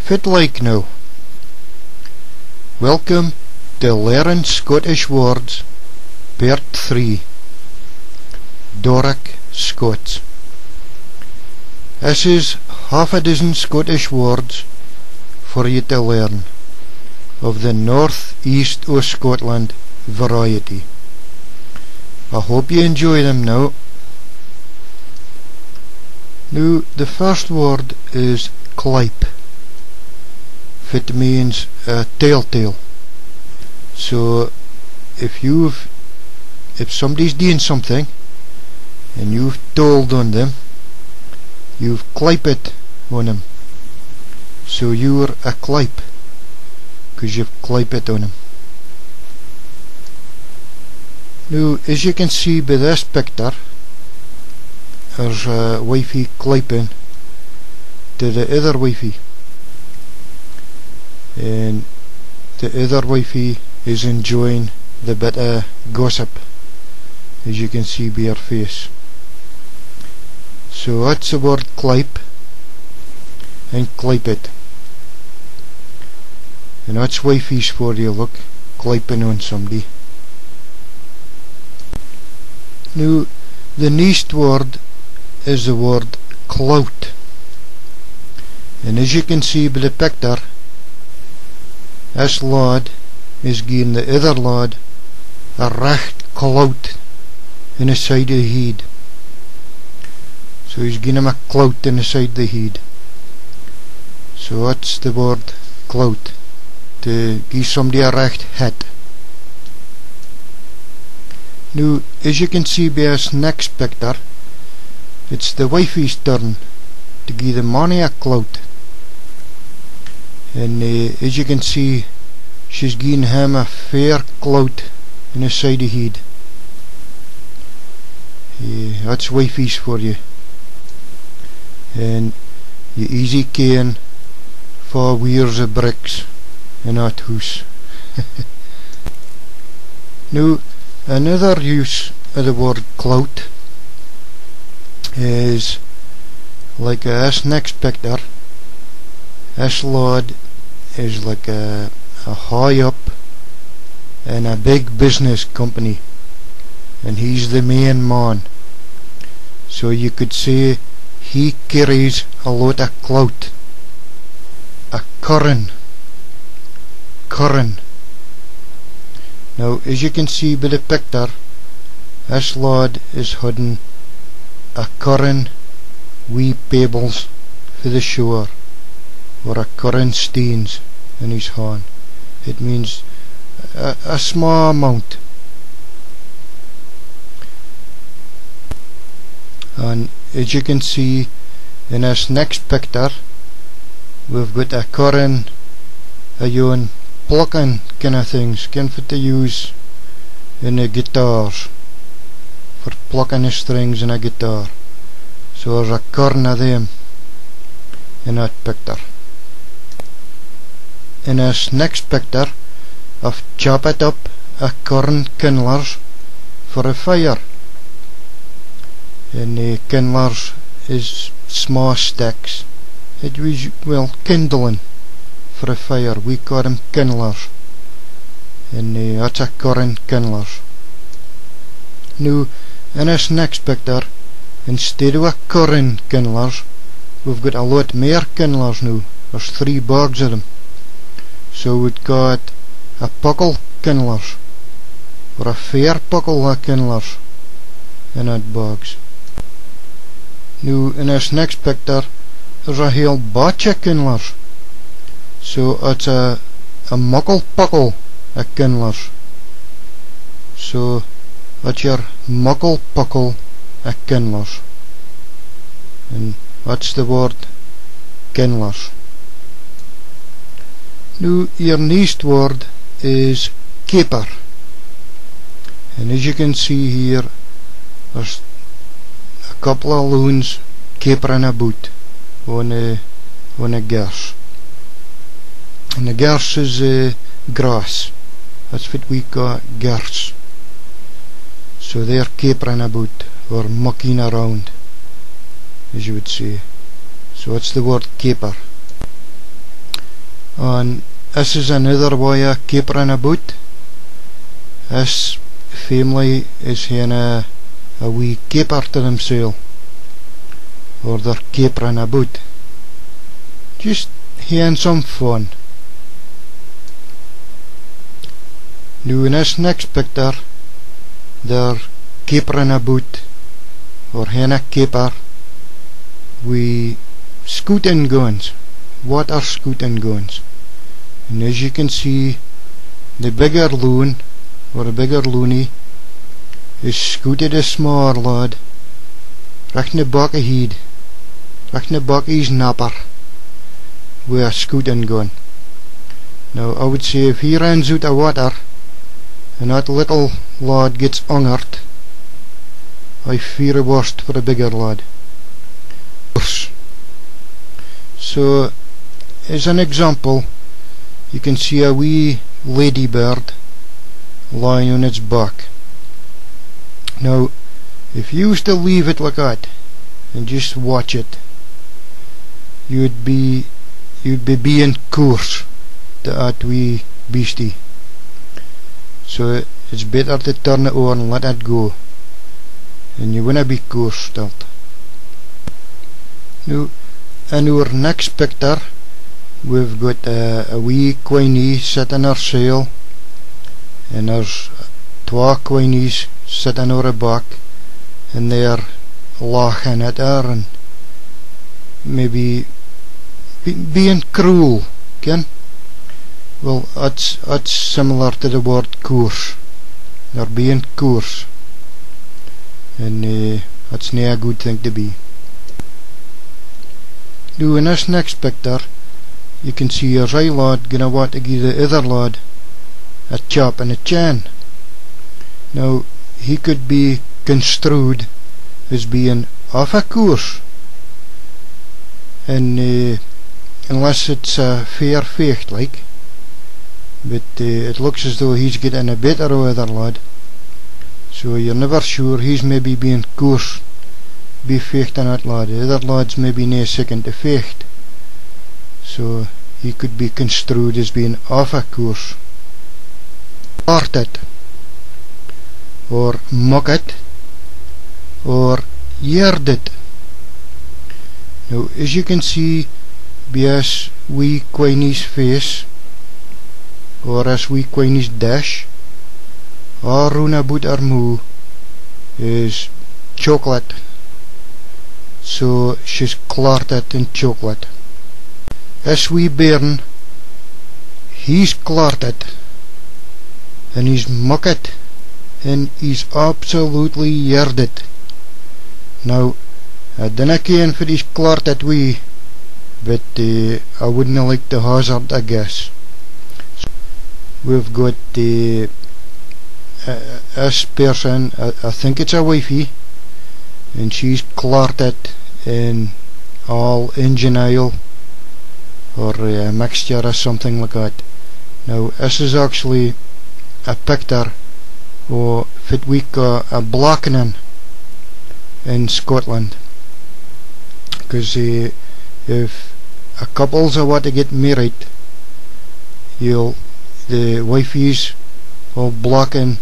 Fit like now. Welcome to Learn Scottish Words, Part 3. Doric Scots. This is half a dozen Scottish words for you to learn of the north-east of Scotland variety. I hope you enjoy them now. Now, the first word is clipe. It means telltale. So if somebody's doing something and you've told on them, you've clipe it on them. So you're a clipe because you've clipe it on them. Now, as you can see by this picture, there's a wifey cliping to the other wifey, and the other wifey is enjoying the bit of gossip, as you can see by her face. So that's the word clipe and clipe it, and that's wifeys for you, look, cliping on somebody. Now, the next word is the word clout, and as you can see by the picture, this lad is giving the other lad a recht clout in the side of the head. So he's giving him a clout in the side of the head. So that's the word clout, to give somebody a recht hit. Now, as you can see by this next picture, it's the wifey's turn to give the man a clout. And as you can see, she's giving him a fair clout in the side of the head. That's wifeys for you. And you easy can for wears of bricks in that house. Now, another use of the word clout is like this next picture. This lad is like a high up in a big business company, and he's the main man. So you could say he carries a lot of clout. A curn. Now, as you can see by the picture, this lad is holding a curn wee Pebbles for the Shoar, or a Curn Steens in his hand. It means a small amount. And as you can see in this next picture, we've got a curn, a yon plucking kind of things, kind for to use in the guitars, for plucking the strings in a guitar. So there's a curn of them in that picture. In this next picture, I've chopped up a Curn Kinlers for a fire. And the Kinlers is small sticks. It was, well, kindling for a fire. We call them Kinlers. And that's a Curn Kinlers. Now, in this next picture, instead of a Curn Kinlers, we've got a lot more Kinlers now. There's 3 bags of them. So we've got a puckle Kinlers, or a fair puckle of Kinlers in that bags. Now, in this next picture, there's a whole batch of Kinlers. So it's a muckle puckle of Kinlers. So that's your muckle puckle of Kinlers. And that's the word Kinlers. Now, your next word is caper, and as you can see here, there's a couple of loons capering about on a gorse, and the gorse is grass. That's what we call gorse. So they're capering about, or mucking around, as you would say. So it's the word caper. And this is another way of capering a boat. This family is having a wee caper to themselves, or they're capering a boat, just having some fun. Now in this next picture, they're capering a boat, or having a caper with Scootin guns, Waater Scootin guns. And as you can see, the bigger loon, or a bigger loony, is scooted a small lad recht in the back of head, recht in the back of his napper, with a Scootin gun. Now I would say if he runs out of water and that little lad gets hungered, I fear the worst for the bigger lad. So as an example, you can see a wee ladybird lying on its back. Now if you used to leave it like that and just watch it, you'd be being coarse to that wee beastie. So it's better to turn it over and let it go, and you wanna be coarse still. Now in our next picture, we've got a wee queenie sitting her sail, and there's two queenies sitting on her back, and they're laughing at her and maybe being cruel, ken? Well, that's similar to the word coarse. They're being coarse, and that's not a good thing to be. Now in this next picture, you can see a right lad gonna want to give the other lad a chop and a chin. Now he could be construed as being Affa Coorse, and unless it's a fair fecht like, but it looks as though he's getting a better other lad, so you're never sure. He's maybe being coarse, be fechting that lad. The other lad's maybe nae second to fecht, so he could be construed as being Affa Coorse. Started, or Mukket, or Yearded. Now as you can see by this wee queenie's face, or as wee queenie's dish, all round about her moo is chocolate, so she's clarted in chocolate. This wee bairn, he's clarted, and he's Mukket, and he's absolutely yearded. Now I dinna ken for he's clarted wee, but I wouldn't like to hazard a guess. We've got this person, I think it's a wifey, and she's clarted in all engine oil, or a mixture or something like that. Now this is actually a picture of what we call a blackening in Scotland, because if a couples are want to get married, the wifeys will blacken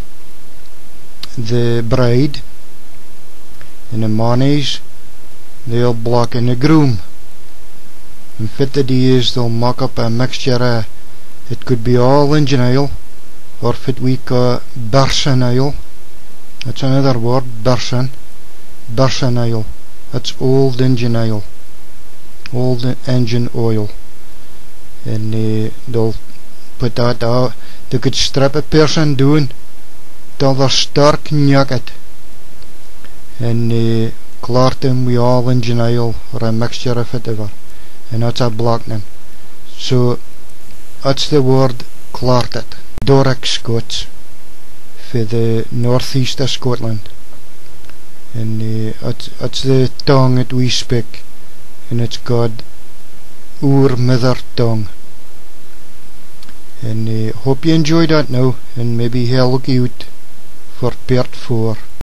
the bride, and the mannies they'll blacken the groom. And 50 days they'll mock up a mixture of, it could be all engine oil, or what we call bersin oil. That's another word, bersin oil. That's old engine oil, old engine oil. And they'll put that out. They could strip a person down till they're stark naked, and clot them with all engine oil or a mixture of whatever, and that's a blackening. So that's the word clotted. Doric Scots for the northeast of Scotland, and it's the tongue that we speak, and it's called our mother tongue. And hope you enjoyed that now, and maybe have a look out for part 4.